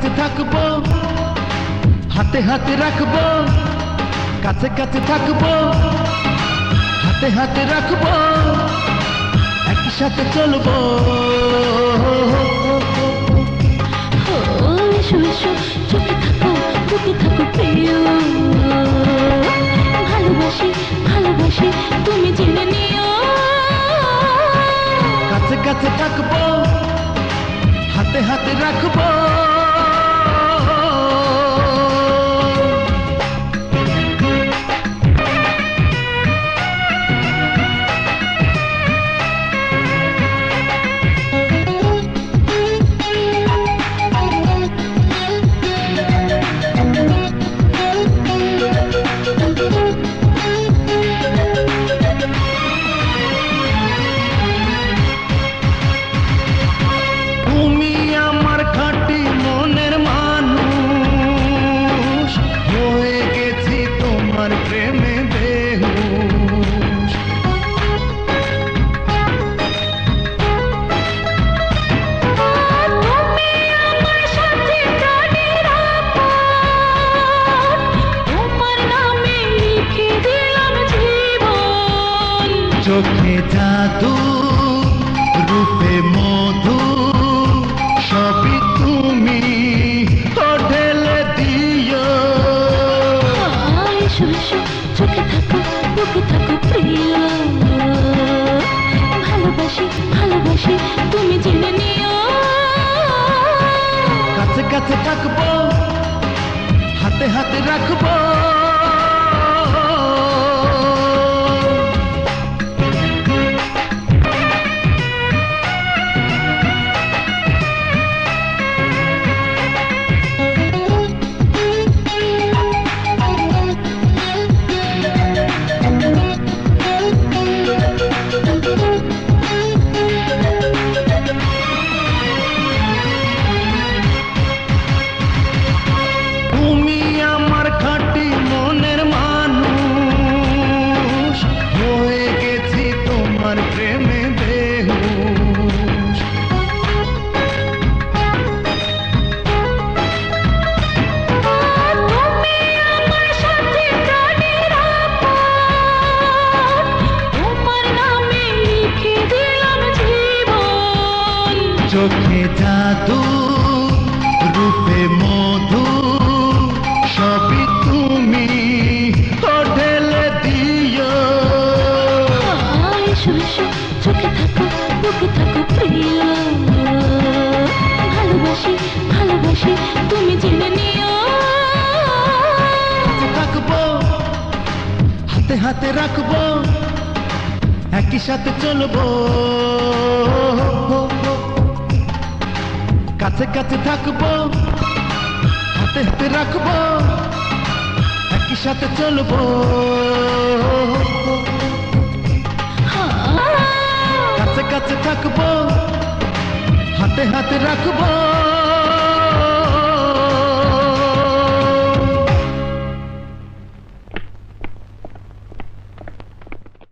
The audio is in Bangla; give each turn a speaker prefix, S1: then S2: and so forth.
S1: কাছে থাকবো, হাতে হাতে রাখবো, কাছে কাছে থাকবো, হাতে হাতে রাখবো, একই সাথে চলবো।
S2: এসো এসো, চোখে থাকো, বুকে থাকো প্রিয়। ভালোবাসি ভালোবাসি, তুমি জেনে নিও।
S1: কাছে কাছে থাকবো, হাতে হাতে রাখবো। চোখে জাদু, রূপে মধু, সবই তুমি তো ঢেলে দিও।
S2: এসো এসো, চোখে থাকো, বুকে থাকো প্রিয়। ভালোবাসি ভালোবাসি, তুমি জেনে নিও।
S1: কাছে কাছে থাকবো, হাতে হাতে রাখবো। চোখে জাদু, রূপে মধু, সবই তুমি তো ঢেলে দিও।
S2: এসো এসো, চোখে থাকো, বুকে থাকো প্রিয়। ভালোবাসি ভালোবাসি, তুমি জেনে নিও।
S1: থাকবো, হাতে হাতে রাখবো, একই সাথে চলবো। কাছে কাছে থাকবো, হাতে হাতে রাখবো, একই সাথে চলবো। কাছে কাছে থাকবো, হাতে হাতে রাখবো।